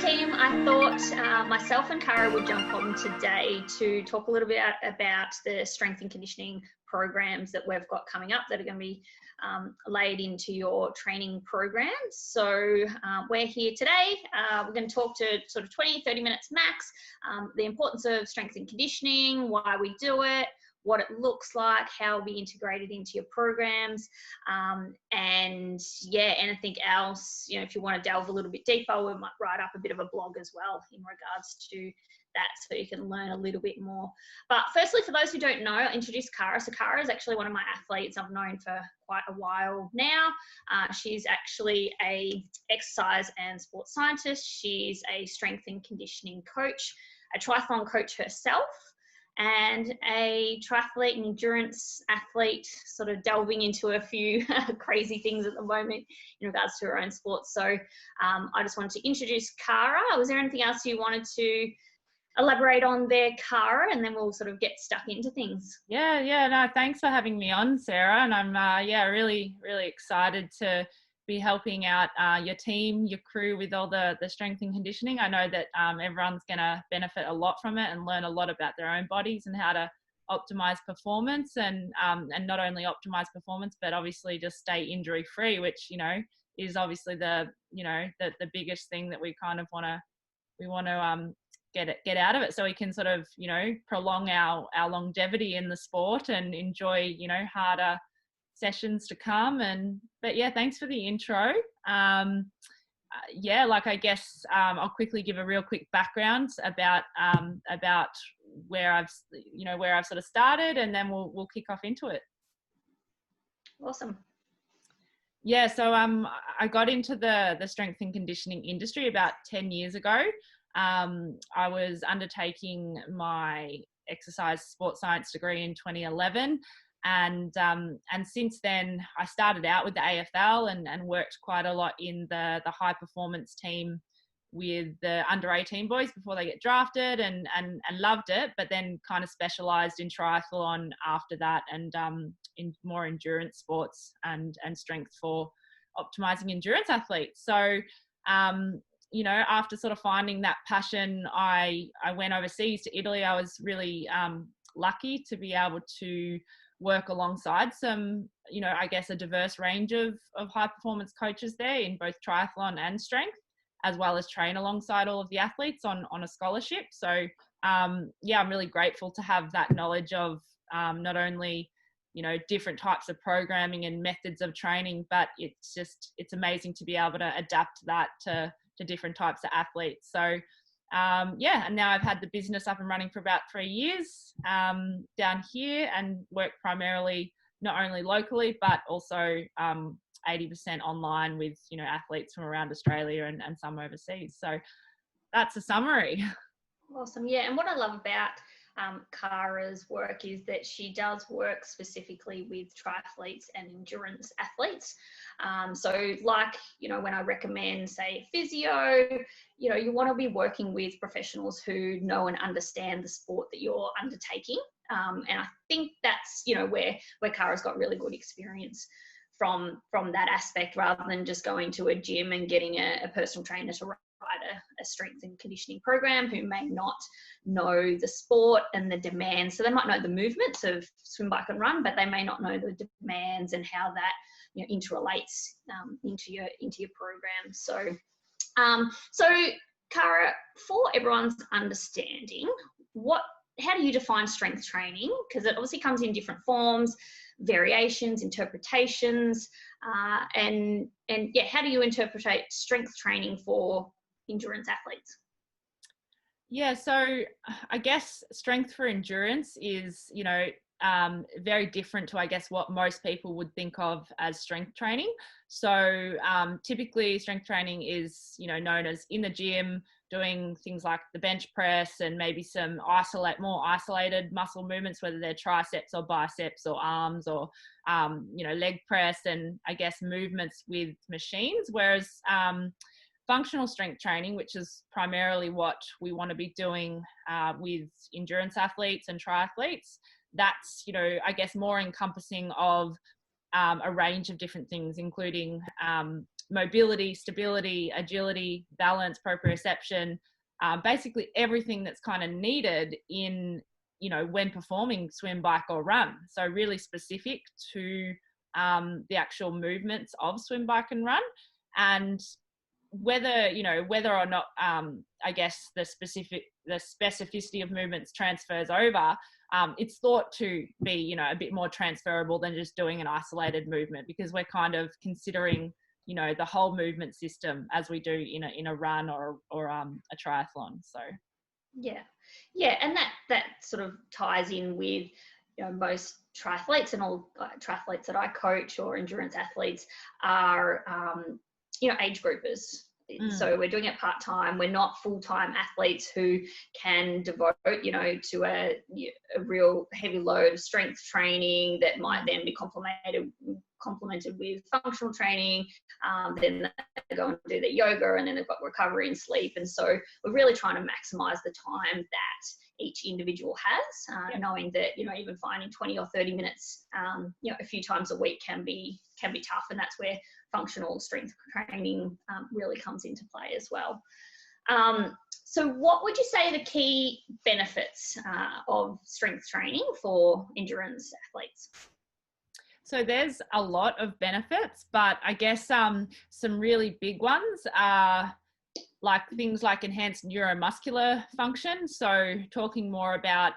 team. I thought myself and Cara would jump on today to talk a little bit about the strength and conditioning programs that we've got coming up that are going to be laid into your training programs. So we're here today. We're going to talk to sort of 20-30 minutes max, the importance of strength and conditioning, why we do it, what it looks like, how it'll be integrated into your programs, and yeah, anything else, you know, if you want to delve a little bit deeper, we might write up a bit of a blog as well in regards to that, so you can learn a little bit more. But firstly, for those who don't know, I'll introduce Cara. So Cara is actually one of my athletes I've known for quite a while now. She's actually a exercise and sports scientist. She's a strength and conditioning coach, a triathlon coach herself, and a triathlete and endurance athlete, sort of delving into a few crazy things at the moment in regards to her own sport. So I just wanted to introduce Cara. Was there anything else you wanted to elaborate on there, Cara, and then we'll sort of get stuck into things? No, thanks for having me on, Sarah, and I'm really excited to be helping out your team, your crew with all the strength and conditioning. I know that everyone's going to benefit a lot from it and learn a lot about their own bodies and how to optimize performance, and not only optimize performance, but obviously just stay injury free, which, you know, is obviously the biggest thing that we kind of want to get out of it, so we can sort of, you know, prolong our longevity in the sport and enjoy, you know, harder sessions to come. But yeah, thanks for the intro. Like, I guess I'll quickly give a real quick background about where I've sort of started, and then we'll kick off into it. Awesome. Yeah, so I got into the strength and conditioning industry about 10 years ago. I was undertaking my exercise sports science degree in 2011. And since then, I started out with the AFL and worked quite a lot in the high performance team with the under 18 boys before they get drafted, and loved it, but then kind of specialized in triathlon after that, and in more endurance sports and strength for optimizing endurance athletes. So, you know, after sort of finding that passion, I went overseas to Italy. I was really lucky to be able to work alongside some, you know, I guess a diverse range of high performance coaches there in both triathlon and strength, as well as train alongside all of the athletes on a scholarship. So I'm really grateful to have that knowledge of not only, you know, different types of programming and methods of training, but it's amazing to be able to adapt that to different types of athletes. So and now I've had the business up and running for about 3 years down here, and work primarily not only locally, but also 80% online with, you know, athletes from around Australia and some overseas. So that's a summary. Awesome. Yeah, and what I love about Cara's work is that she does work specifically with triathletes and endurance athletes. So like, you know, when I recommend, say, physio, you know, you want to be working with professionals who know and understand the sport that you're undertaking. And I think that's, you know, where Cara's got really good experience from that aspect, rather than just going to a gym and getting a personal trainer to write a strength and conditioning program, who may not know the sport and the demands. So they might know the movements of swim, bike and run, but they may not know the demands and how that, you know, interrelates into your program. So Cara, for everyone's understanding, how do you define strength training? Because it obviously comes in different forms, variations, interpretations, and how do you interpret strength training for endurance athletes? Yeah, so I guess strength for endurance is, you know, very different to, I guess, what most people would think of as strength training. So typically strength training is, you know, known as in the gym, doing things like the bench press and maybe some more isolated muscle movements, whether they're triceps or biceps or arms or, you know, leg press, and I guess movements with machines. Whereas functional strength training, which is primarily what we want to be doing with endurance athletes and triathletes, that's, you know, I guess more encompassing of a range of different things, including mobility, stability, agility, balance, proprioception, basically everything that's kind of needed in, when performing swim, bike or run. So really specific to the actual movements of swim, bike and run. And whether or not, I guess the specificity of movements transfers over, it's thought to be, a bit more transferable than just doing an isolated movement, because we're kind of considering, the whole movement system as we do in a run or a triathlon. So yeah, and that sort of ties in with most triathletes, and all triathletes that I coach or endurance athletes are age groupers. So we're doing it part-time. We're not full-time athletes who can devote, to a real heavy load of strength training that might then be complemented with functional training. Then they go and do their yoga, and then they've got recovery and sleep. And so we're really trying to maximize the time that each individual has, knowing that, even finding 20 or 30 minutes, a few times a week can be tough. And that's where functional strength training really comes into play as well. So what would you say are the key benefits of strength training for endurance athletes? So there's a lot of benefits, but I guess some really big ones are like things like enhanced neuromuscular function. So talking more about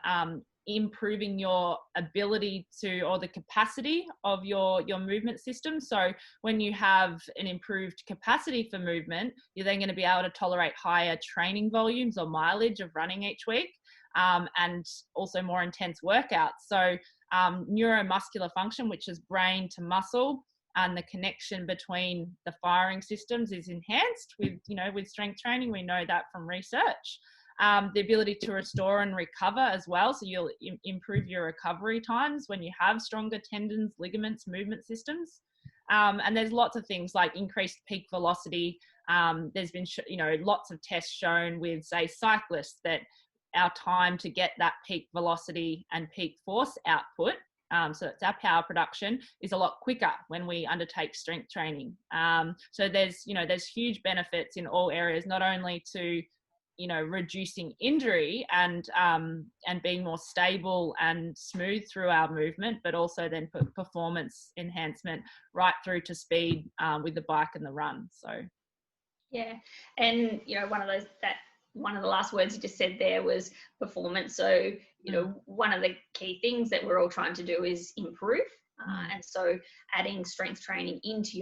improving your ability to, or the capacity of your movement system. So when you have an improved capacity for movement, you're then going to be able to tolerate higher training volumes or mileage of running each week, and also more intense workouts. So neuromuscular function, which is brain to muscle, and the connection between the firing systems is enhanced with strength training. We know that from research. The ability to restore and recover as well. So you'll improve your recovery times when you have stronger tendons, ligaments, movement systems. And there's lots of things like increased peak velocity. There's been, lots of tests shown with, say, cyclists, that our time to get that peak velocity and peak force output, so it's our power production, is a lot quicker when we undertake strength training. So there's huge benefits in all areas, not only to reducing injury and being more stable and smooth through our movement, but also then performance enhancement right through to speed with the bike and the run. So yeah, and one of the last words you just said there was performance. So one of the key things that we're all trying to do is improve, and so adding strength training into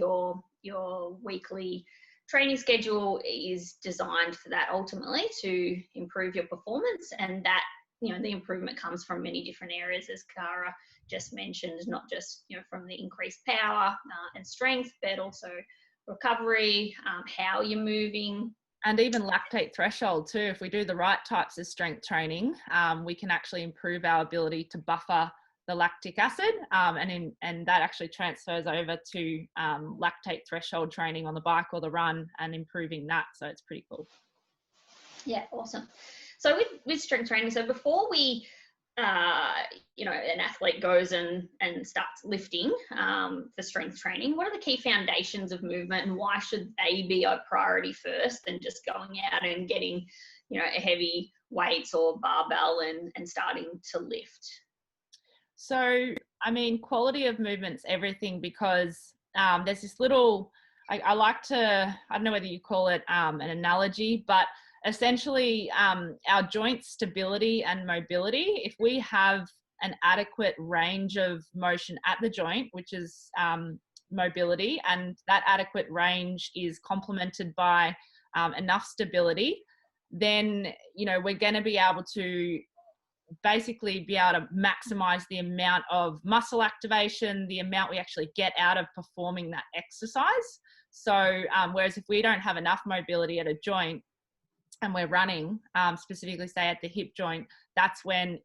your weekly training schedule is designed for that, ultimately to improve your performance. And that, the improvement comes from many different areas, as Cara just mentioned, not just, from the increased power and strength, but also recovery, how you're moving. And even lactate threshold too. If we do the right types of strength training, we can actually improve our ability to buffer the lactic acid, and that actually transfers over to lactate threshold training on the bike or the run, and improving that. So it's pretty cool. Yeah, awesome. So with strength training, so before we, an athlete goes and starts lifting for strength training, what are the key foundations of movement, and why should they be a priority first than just going out and getting, heavy weights or barbell and starting to lift? So, quality of movement's everything, because there's this little, I like to, I don't know whether you call it an analogy, but essentially our joint stability and mobility, if we have an adequate range of motion at the joint, which is mobility, and that adequate range is complemented by enough stability, then, we're going to be able to basically be able to maximize the amount of muscle activation, the amount we actually get out of performing that exercise. So whereas if we don't have enough mobility at a joint and we're running, specifically say at the hip joint, that's when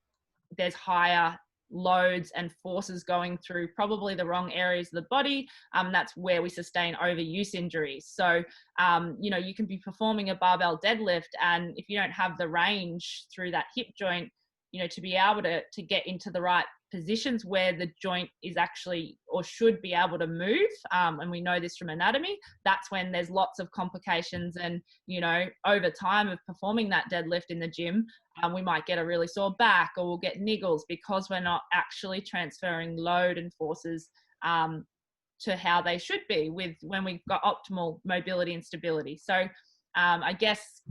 there's higher loads and forces going through probably the wrong areas of the body. That's where we sustain overuse injuries. So, you can be performing a barbell deadlift, and if you don't have the range through that hip joint, to be able to get into the right positions where the joint is actually or should be able to move, and we know this from anatomy, that's when there's lots of complications. And over time of performing that deadlift in the gym, we might get a really sore back, or we'll get niggles because we're not actually transferring load and forces to how they should be when we've got optimal mobility and stability. So I guess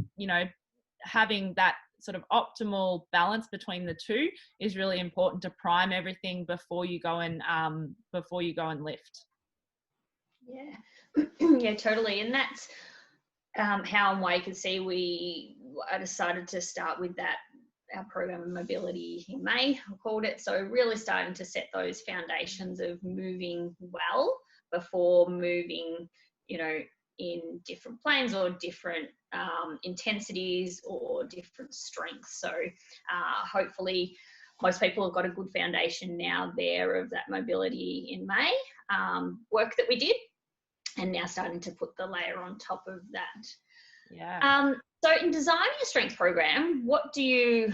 having that sort of optimal balance between the two is really important to prime everything before you go and lift. Yeah. Yeah, totally. And that's how and why you can see I decided to start with our program of mobility in May, I called it. So really starting to set those foundations of moving well before moving, in different planes or different intensities or different strengths. So hopefully most people have got a good foundation now there of that mobility in May work that we did, and now starting to put the layer on top of that. Yeah. So in designing a strength program, what do you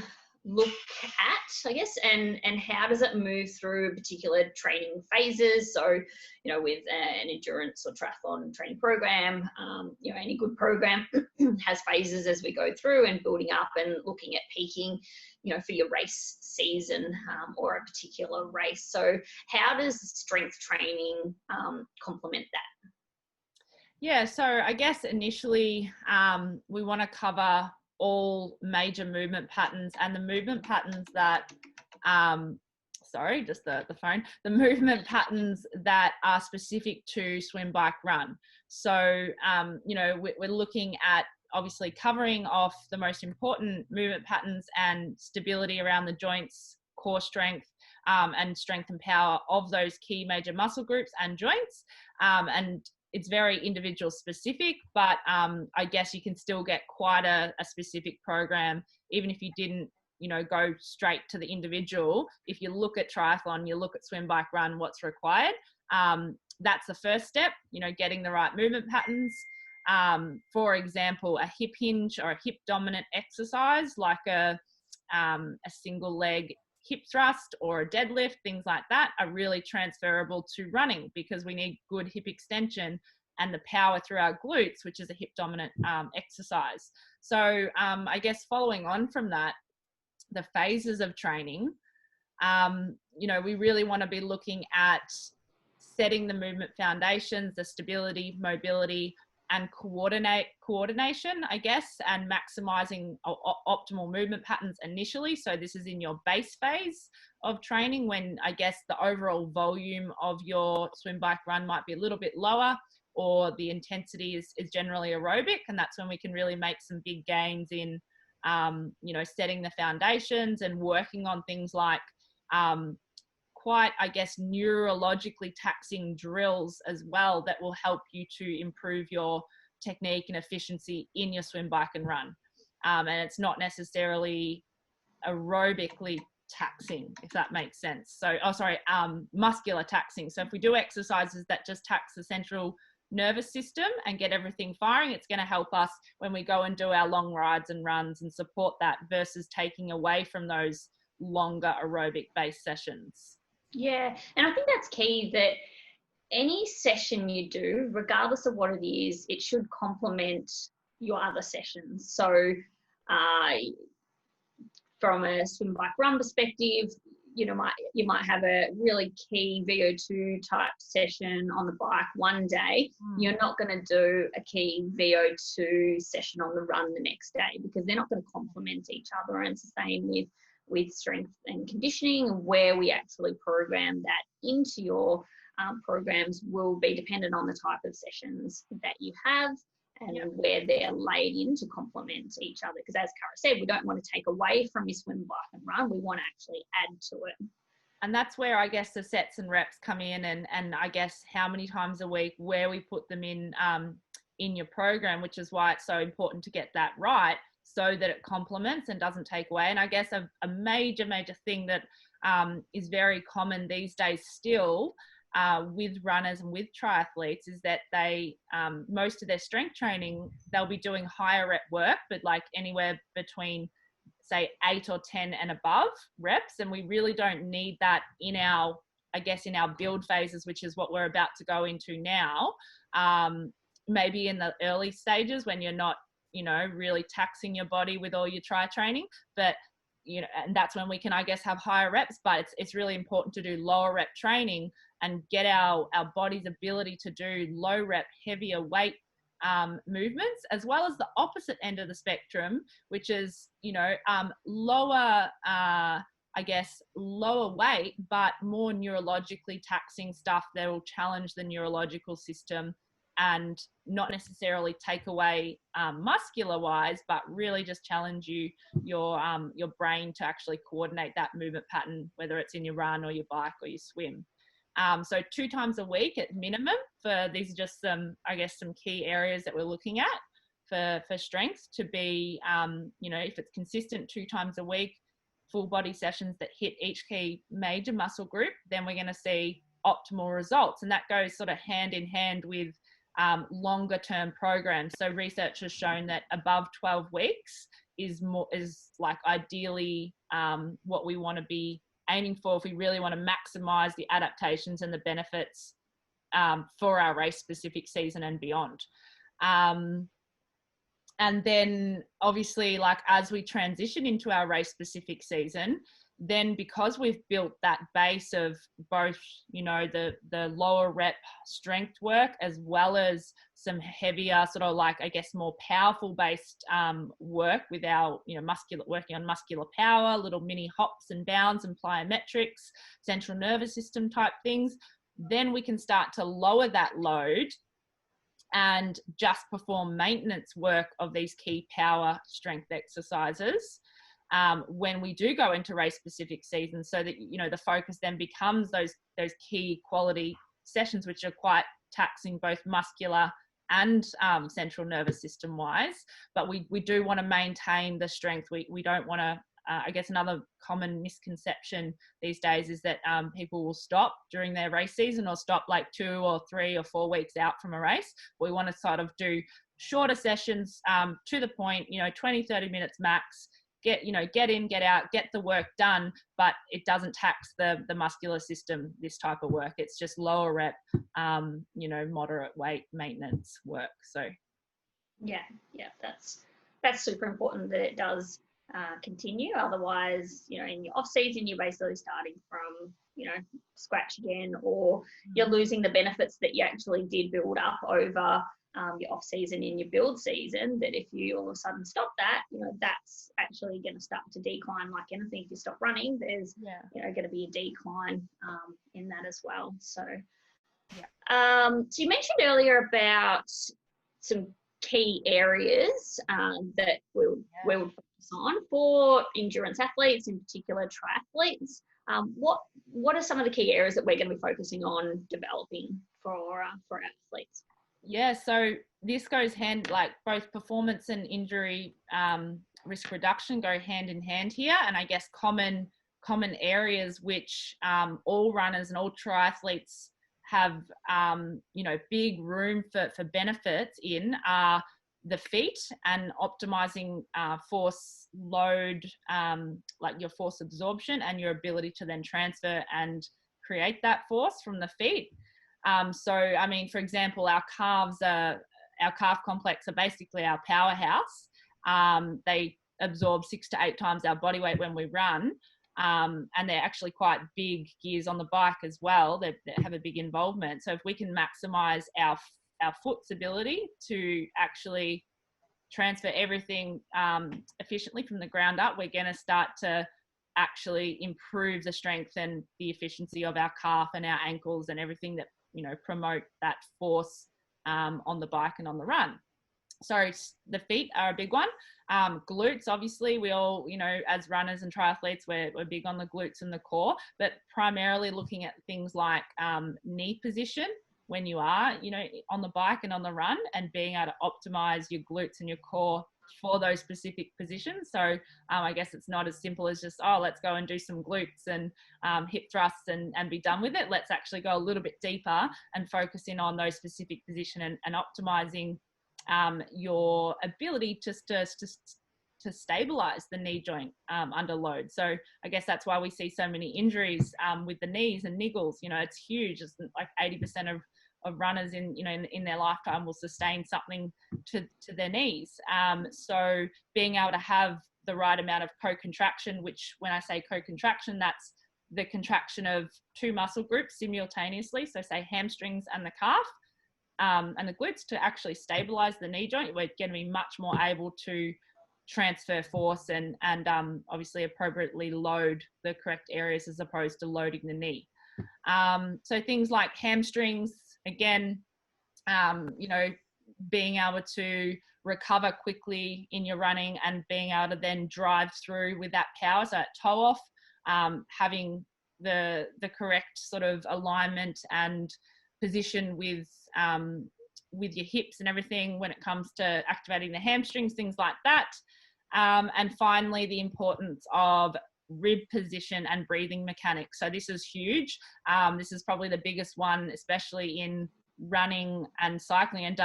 look at, I guess, and how does it move through particular training phases? So, with an endurance or triathlon training program, any good program has phases as we go through and building up and looking at peaking, for your race season or a particular race. So how does strength training complement that? Yeah, so I guess initially we want to cover all major movement patterns, and the movement patterns that, the movement patterns that are specific to swim, bike, run. So, we're looking at obviously covering off the most important movement patterns and stability around the joints, core strength, and strength and power of those key major muscle groups and joints. And it's very individual specific, but I guess you can still get quite a specific program, even if you didn't, go straight to the individual. If you look at triathlon, you look at swim, bike, run, what's required. That's the first step, getting the right movement patterns. For example, a hip hinge or a hip dominant exercise, like a single leg hip thrust or a deadlift, things like that, are really transferable to running, because we need good hip extension and the power through our glutes, which is a hip dominant exercise. So I guess following on from that, the phases of training, we really want to be looking at setting the movement foundations, the stability, mobility, and coordination, I guess, and maximizing optimal movement patterns initially. So this is in your base phase of training, when I guess the overall volume of your swim, bike, run might be a little bit lower, or the intensity is generally aerobic, and that's when we can really make some big gains in setting the foundations and working on things like quite, I guess, neurologically taxing drills as well, that will help you to improve your technique and efficiency in your swim, bike, and run. And it's not necessarily aerobically taxing, if that makes sense. So, muscular taxing. So if we do exercises that just tax the central nervous system and get everything firing, it's going to help us when we go and do our long rides and runs and support that, versus taking away from those longer aerobic based sessions. Yeah, and I think that's key, that any session you do, regardless of what it is, it should complement your other sessions. So from a swim, bike, run perspective, you might have a really key VO2 type session on the bike one day. You're not going to do a key VO2 session on the run the next day, because they're not going to complement each other. And it's the same with strength and conditioning. Where we actually program that into your programs will be dependent on the type of sessions that you have and where they're laid in to complement each other. Because as Cara said, we don't want to take away from your swim, bike, and run. We want to actually add to it. And that's where I guess the sets and reps come in, and I guess how many times a week, where we put them in your program, which is why it's so important to get that right, so that it complements and doesn't take away. And I guess a major thing that is very common these days still with runners and with triathletes is that they, most of their strength training, they'll be doing higher rep work, but like anywhere between say 8 or 10 and above reps, and we really don't need that in our, I guess, in our build phases, which is what we're about to go into now. Maybe in the early stages when you're not, really taxing your body with all your tri training, but and that's when we can, I guess, have higher reps. But it's really important to do lower rep training and get our body's ability to do low rep, heavier weight movements, as well as the opposite end of the spectrum, which is, lower, I guess, lower weight, but more neurologically taxing stuff that will challenge the neurological system and not necessarily take away muscular wise, but really just challenge your brain to actually coordinate that movement pattern, whether it's in your run or your bike or your swim. So 2 times a week at minimum. For these are just some, I guess, some key areas that we're looking at for strength to be, if it's consistent 2 times a week, full body sessions that hit each key major muscle group, then we're going to see optimal results. And that goes sort of hand in hand with longer term programs. So research has shown that above 12 weeks is like ideally what we want to be aiming for if we really want to maximize the adaptations and the benefits for our race specific season and beyond. And then obviously, like, as we transition into our race specific season, then because we've built that base of both, the lower rep strength work, as well as some heavier sort of, like, I guess, more powerful based work with our, working on muscular power, little mini hops and bounds and plyometrics, central nervous system type things, then we can start to lower that load and just perform maintenance work of these key power strength exercises when we do go into race specific seasons, so that the focus then becomes those key quality sessions, which are quite taxing both muscular and central nervous system wise. But we do want to maintain the strength. We don't want to I guess another common misconception these days is that people will stop during their race season, or stop like 2 or 3 or 4 weeks out from a race. We want to sort of do shorter sessions to the point, 20, 30 minutes max, get in, get out, get the work done, but it doesn't tax the muscular system, this type of work. It's just lower rep, moderate weight maintenance work. So yeah, that's super important that it does continue. Otherwise, in your off season, you're basically starting from, scratch again, or you're losing the benefits that you actually did build up over your off season in your build season. That if you all of a sudden stop that, that's actually going to start to decline. Like anything, if you stop running, there's going to be a decline in that as well. So so you mentioned earlier about some key areas that we'll focus on for endurance athletes, in particular triathletes. What are some of the key areas that we're going to be focusing on developing for athletes? Yeah, so this goes hand, like both performance and injury risk reduction go hand in hand here. And I guess common areas which all runners and all triathletes have, big room for benefits in are the feet, and optimizing force load, like your force absorption and your ability to then transfer and create that force from the feet. So, I mean, for example, our calf complex are basically our powerhouse. They absorb 6 to 8 times our body weight when we run. And they're actually quite big gears on the bike as well. They have a big involvement. So if we can maximize our foot's ability to actually transfer everything efficiently from the ground up, we're going to start to actually improve the strength and the efficiency of our calf and our ankles and everything that, promote that force on the bike and on the run. So the feet are a big one. Glutes, obviously, we all, as runners and triathletes, we're big on the glutes and the core, but primarily looking at things like knee position when you are, on the bike and on the run, and being able to optimize your glutes and your core for those specific positions. So I guess it's not as simple as just, let's go and do some glutes and hip thrusts and be done with it. Let's actually go a little bit deeper and focus in on those specific position and optimizing your ability just to to stabilize the knee joint under load. So I guess that's why we see so many injuries with the knees and niggles. You know, it's huge. It's like 80% of runners in their lifetime will sustain something to their knees. So being able to have the right amount of co-contraction, which when I say co-contraction, that's the contraction of two muscle groups simultaneously. So say hamstrings and the calf and the glutes, to actually stabilize the knee joint. We're going to be much more able to transfer force and obviously appropriately load the correct areas as opposed to loading the knee. So things like hamstrings, again, you know, being able to recover quickly in your running and being able to then drive through with that power, so that toe off, having the correct sort of alignment and position with your hips and everything when it comes to activating the hamstrings, things like that. And finally, the importance of rib position and breathing mechanics. So this is huge. This is probably the biggest one, especially in running and cycling, and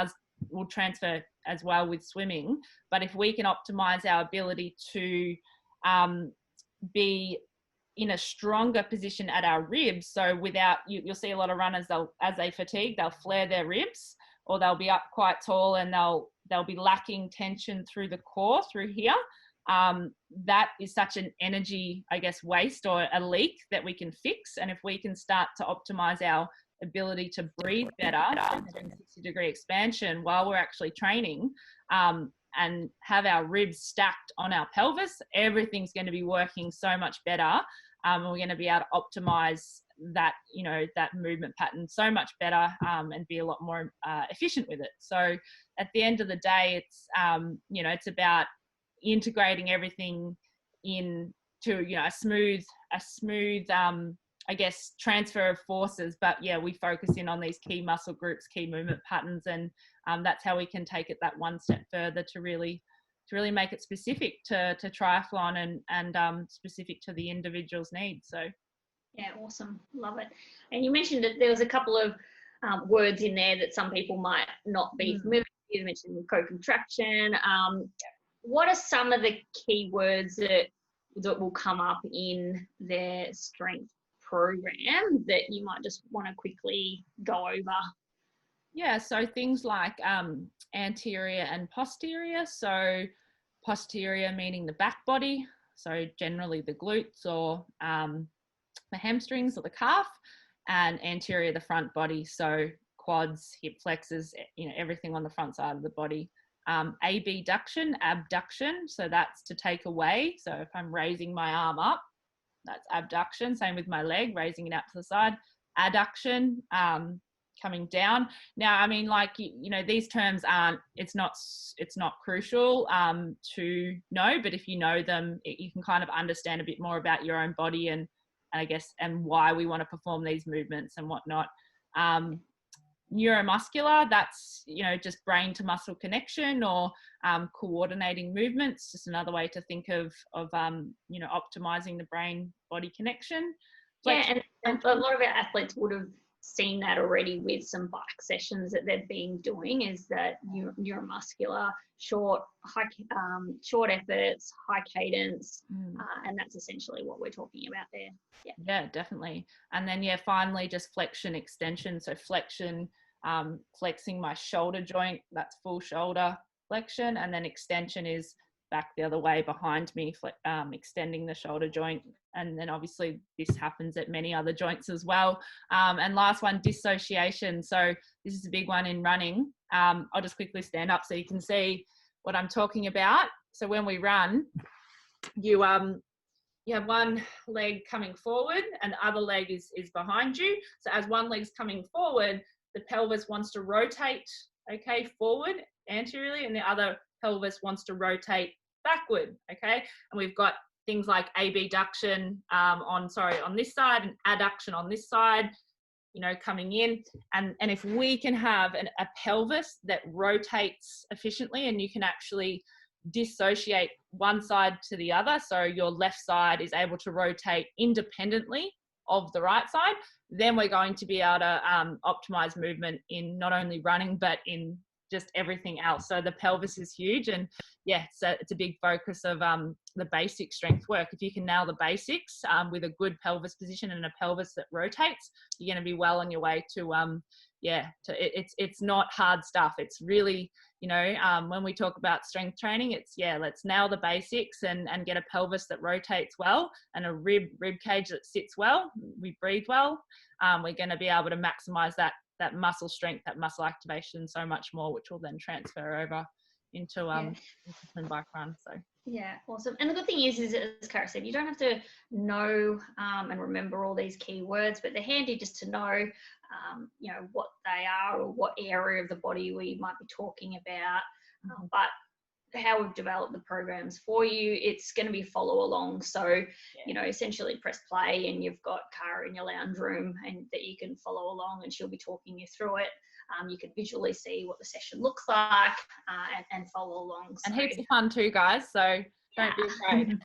will transfer as well with swimming. But if we can optimize our ability to be in a stronger position at our ribs, so without, you'll see a lot of runners, as they fatigue, they'll flare their ribs, or they'll be up quite tall and they'll be lacking tension through the core, through here. That is such an energy, I guess, waste or a leak that we can fix. And if we can start to optimize our ability to breathe better, 360-degree expansion while we're actually training, and have our ribs stacked on our pelvis, everything's going to be working so much better. And we're going to be able to optimize that, you know, that movement pattern so much better, and be a lot more efficient with it. So at the end of the day, it's, you know, it's about integrating everything into, you know, a smooth, I guess, transfer of forces. But yeah, we focus in on these key muscle groups, key movement patterns, and that's how we can take it that one step further to really make it specific to triathlon and specific to the individual's needs. So yeah, awesome, love it. And you mentioned that there was a couple of words in there that some people might not be familiar with. You mentioned co-contraction. What are some of the key words that will come up in their strength program that you might just want to quickly go over? Yeah, so things like anterior and posterior. So posterior meaning the back body, so generally the glutes or the hamstrings or the calf, and anterior the front body, so quads, hip flexors, you know, everything on the front side of the body. Abduction, abduction, so that's to take away. So if I'm raising my arm up, that's abduction. Same with my leg, raising it out to the side. Adduction, coming down. Now, I mean, like, you know, these terms it's not crucial to know, but if you know them, you can kind of understand a bit more about your own body and I guess, and why we want to perform these movements and whatnot. Neuromuscular, that's, you know, just brain to muscle connection or coordinating movements, just another way to think of you know, optimizing the brain body connection. Yeah, and a lot of our athletes would have seen that already with some bike sessions that they've been doing, is that neuromuscular, short efforts, high cadence, and that's essentially what we're talking about there. Yeah, definitely. And then finally just flexion, extension. So flexion, flexing my shoulder joint, that's full shoulder flexion, and then extension is back the other way behind me, extending the shoulder joint. And then obviously this happens at many other joints as well. And last one, dissociation. So this is a big one in running. I'll just quickly stand up so you can see what I'm talking about. So when we run, you have one leg coming forward and the other leg is behind you. So as one leg's coming forward, the pelvis wants to rotate, okay, forward anteriorly, and the other pelvis wants to rotate backward, okay? And we've got things like abduction on this side and adduction on this side, you know, coming in. And if we can have a pelvis that rotates efficiently, and you can actually dissociate one side to the other, so your left side is able to rotate independently of the right side, then we're going to be able to optimize movement in not only running but in just everything else. So the pelvis is huge, and yeah, so it's a big focus of the basic strength work. If you can nail the basics with a good pelvis position and a pelvis that rotates, you're going to be well on your way to it's not hard stuff. It's really, when we talk about strength training, it's let's nail the basics and get a pelvis that rotates well and a rib cage that sits well. We breathe well. We're going to be able to maximize that muscle strength, that muscle activation, so much more, which will then transfer over into swim, bike, run. So yeah, awesome. And the good thing is as Cara said, you don't have to know and remember all these key words, but they're handy just to know what they are or what area of the body we might be talking about. But how we've developed the programs for you, it's going to be follow along. So, essentially press play and you've got Cara in your lounge room and that you can follow along, and she'll be talking you through it. You can visually see what the session looks like and follow along. And heaps of fun too, guys. So don't be afraid.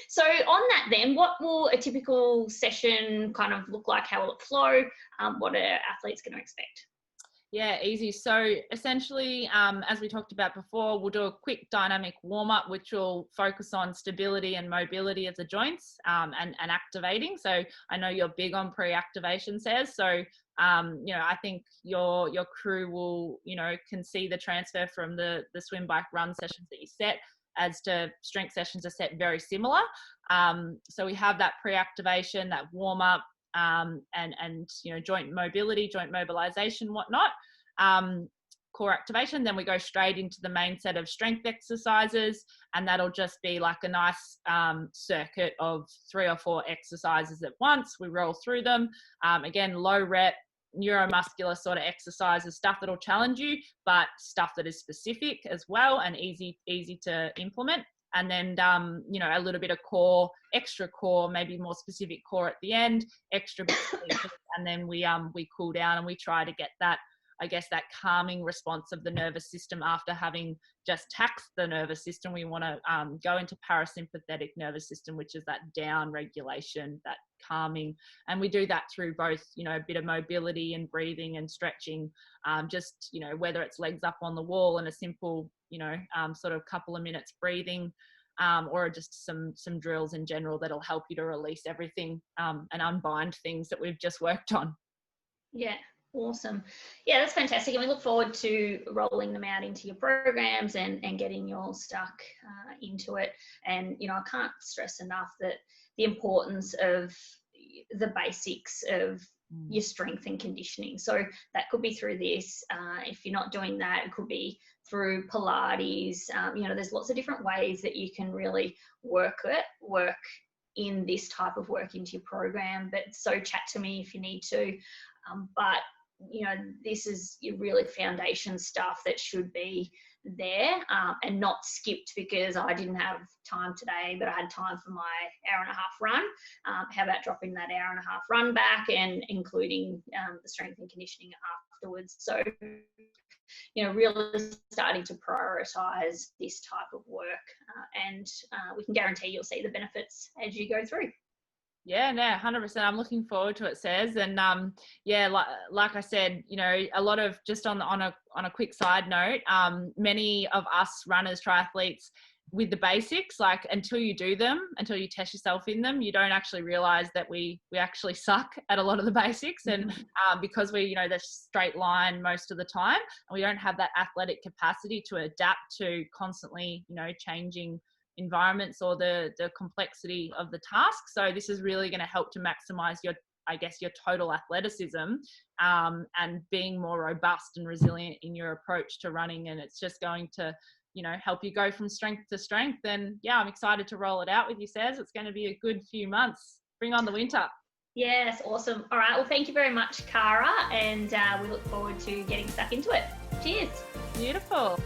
So on that then, what will a typical session kind of look like? How will it flow? What are athletes going to expect? Yeah, easy. So essentially, as we talked about before, we'll do a quick dynamic warm-up, which will focus on stability and mobility of the joints and activating. So I know you're big on pre-activation, Says. So, I think your crew will, can see the transfer from the swim, bike, run sessions that you set as to strength sessions are set very similar. So we have that pre-activation, that warm-up, and joint mobility, joint mobilization, whatnot, core activation. Then we go straight into the main set of strength exercises, and that'll just be like a nice circuit of 3 or 4 exercises at once. We roll through them. Again, low rep, neuromuscular sort of exercises, stuff that'll challenge you, but stuff that is specific as well and easy to implement. And then, a little bit of core, extra core, maybe more specific core at the end, extra bits, and then we cool down and we try to get that, that calming response of the nervous system after having just taxed the nervous system. We want to go into parasympathetic nervous system, which is that down regulation, that calming. And we do that through both, a bit of mobility and breathing and stretching, whether it's legs up on the wall and a simple, sort of couple of minutes breathing, or just some drills in general that'll help you to release everything and unbind things that we've just worked on. Yeah. Awesome. Yeah, that's fantastic. And we look forward to rolling them out into your programs and getting you all stuck into it. And, I can't stress enough that the importance of the basics of your strength and conditioning. So that could be through this. If you're not doing that, it could be through Pilates. There's lots of different ways that you can really work in this type of work into your program. But so chat to me if you need to. But this is your really foundation stuff that should be there and not skipped because I didn't have time today, but I had time for my hour-and-a-half run. How about dropping that hour-and-a-half run back and including the strength and conditioning afterwards? So, really starting to prioritize this type of work and we can guarantee you'll see the benefits as you go through. Yeah, no, 100%. I'm looking forward to it, Says. And like I said, a lot of, just on a quick side note, many of us runners, triathletes, with the basics, like until you do them, until you test yourself in them, you don't actually realize that we actually suck at a lot of the basics. And because we, the straight line most of the time, and we don't have that athletic capacity to adapt to constantly, changing environments or the complexity of the task. So this is really going to help to maximize your total athleticism and being more robust and resilient in your approach to running. And it's just going to, help you go from strength to strength. And I'm excited to roll it out with you, Says. It's going to be a good few months. Bring on the winter. Yes, awesome. All right. Well, thank you very much, Cara. And we look forward to getting stuck into it. Cheers. Beautiful.